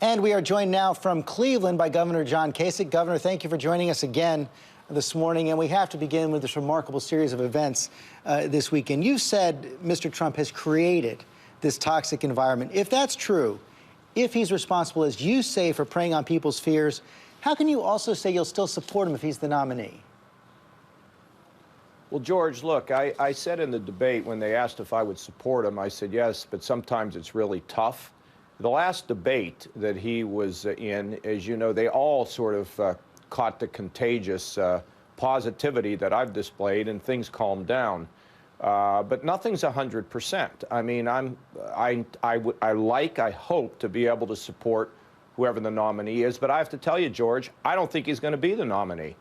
And we are joined now from Cleveland by Governor John Kasich. Governor, thank you for joining us again this morning. And we have to begin with this remarkable series of events this weekend. You said Mr. Trump has created this toxic environment. If that's true, if he's responsible, as you say, for preying on people's fears, how can you also say you'll still support him if he's the nominee? Well, George, look, I said in the debate when they asked if I would support him, I said yes, but sometimes it's really tough. The last debate that he was in, as you know, they all sort of caught the contagious positivity that I've displayed, and things calmed down. But nothing's 100%. I mean, I hope to be able to support whoever the nominee is, but I have to tell you, George, I don't think he's going to be the nominee.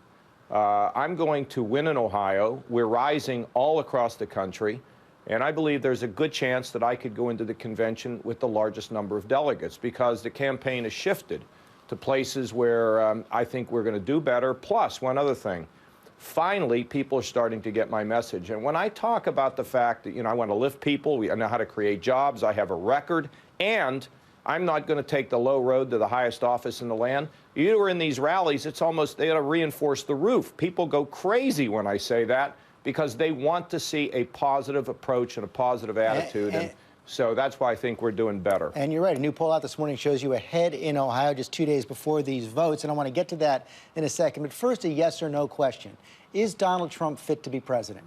I'm going to win in Ohio. We're rising all across the country. And I believe there's a good chance that I could go into the convention with the largest number of delegates because the campaign has shifted to places where I think we're going to do better. Plus, one other thing, finally, people are starting to get my message. And when I talk about the fact that, I want to lift people, I know how to create jobs, I have a record, and I'm not going to take the low road to the highest office in the land. You were in these rallies, it's almost, they got to reinforce the roof. People go crazy when I say that, because they want to see a positive approach and a positive attitude. And so that's why I think we're doing better. And you're right. A new poll out this morning shows you ahead in Ohio just 2 days before these votes. And I want to get to that in a second. But first, a yes or no question. Is Donald Trump fit to be president?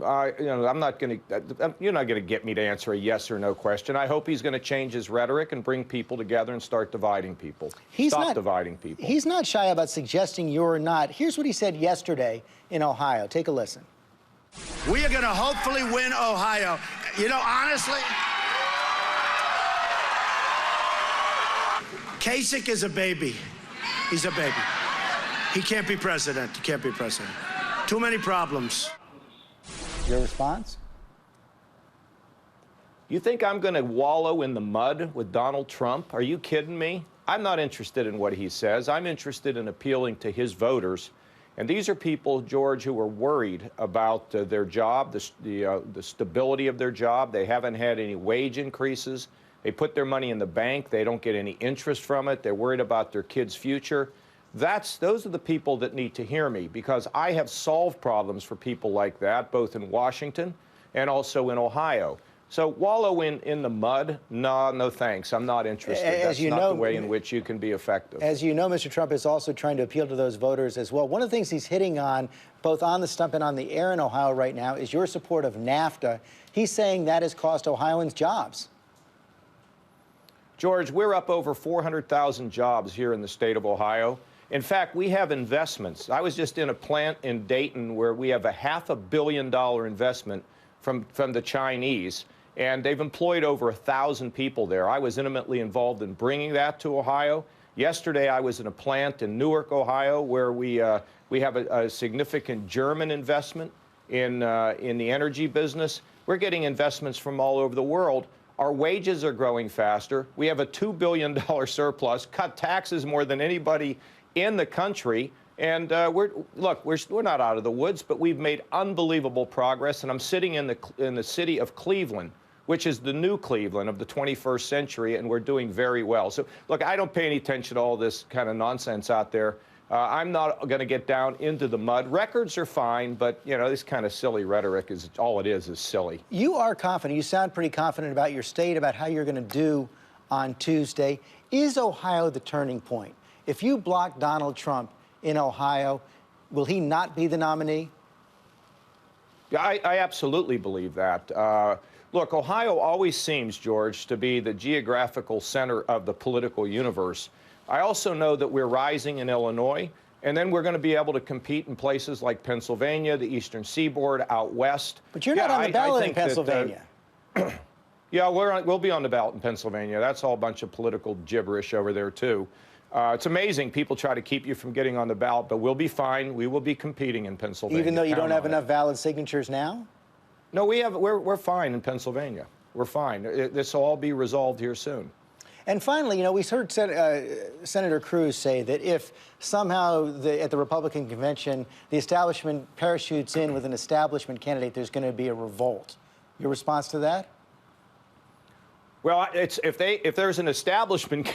I'm not going to, you're not going to get me to answer a yes or no question. I hope he's going to change his rhetoric and bring people together and start dividing people. Stop dividing people. He's not shy about suggesting you're not. Here's what he said yesterday in Ohio. Take a listen. We are going to hopefully win Ohio. Honestly, Kasich is a baby. He's a baby. He can't be president. He can't be president. Too many problems. Your response? You think I'm going to wallow in the mud with Donald Trump? Are you kidding me? I'm not interested in what he says. I'm interested in appealing to his voters. And these are people, George, who are worried about their job, the stability of their job. They haven't had any wage increases. They put their money in the bank. They don't get any interest from it. They're worried about their kids' future. Those are the people that need to hear me, because I have solved problems for people like that, both in Washington and also in Ohio. So wallow in the mud? No thanks. I'm not interested. That's not the way in which you can be effective. As you know, Mr. Trump is also trying to appeal to those voters as well. One of the things he's hitting on, both on the stump and on the air in Ohio right now, is your support of NAFTA. He's saying that has cost Ohioans jobs. George, we're up over 400,000 jobs here in the state of Ohio. In fact, we have investments. I was just in a plant in Dayton where we have a $500 million investment from the Chinese, and they've employed over 1,000 people there. I was intimately involved in bringing that to Ohio. Yesterday, I was in a plant in Newark, Ohio, where we have a significant German investment in the energy business. We're getting investments from all over the world. Our wages are growing faster. We have a $2 billion surplus, cut taxes more than anybody in the country, and we're not out of the woods, but we've made unbelievable progress. And I'm sitting in the city of Cleveland, which is the new Cleveland of the 21st century, and we're doing very well. So look, I don't pay any attention to all this kind of nonsense out there. I'm not going to get down into the mud. Records are fine, but this kind of silly rhetoric is all it is silly. You are confident. You sound pretty confident about your state, about how you're going to do on Tuesday. Is Ohio the turning point? If you block Donald Trump in Ohio, will he not be the nominee? Yeah, I absolutely believe that. Look, Ohio always seems, George, to be the geographical center of the political universe. I also know that we're rising in Illinois, and then we're going to be able to compete in places like Pennsylvania, the Eastern Seaboard, out west. But you're not on the ballot in Pennsylvania. Yeah, we'll be on the ballot in Pennsylvania. That's all a bunch of political gibberish over there, too. It's amazing. People try to keep you from getting on the ballot, but we'll be fine. We will be competing in Pennsylvania. Even though you don't have enough valid signatures now? No, we're fine in Pennsylvania. We're fine. This will all be resolved here soon. And finally, we heard Senator Cruz say that if somehow at the Republican convention the establishment parachutes in with an establishment candidate, there's going to be a revolt. Your response to that? Well, if there's an establishment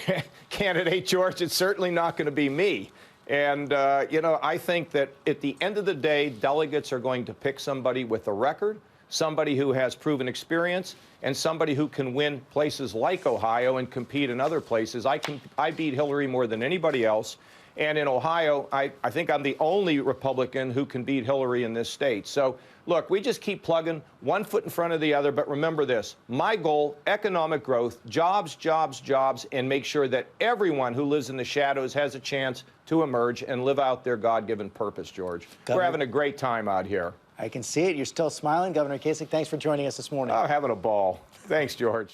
candidate, George, it's certainly not going to be me. And, you know, I think that at the end of the day, delegates are going to pick somebody with a record, somebody who has proven experience, and somebody who can win places like Ohio and compete in other places. I beat Hillary more than anybody else. And in Ohio, I think I'm the only Republican who can beat Hillary in this state. So, look, we just keep plugging one foot in front of the other. But remember this, my goal, economic growth, jobs, jobs, jobs, and make sure that everyone who lives in the shadows has a chance to emerge and live out their God-given purpose, George. We're having a great time out here. I can see it. You're still smiling. Governor Kasich, thanks for joining us this morning. Oh, having a ball. Thanks, George.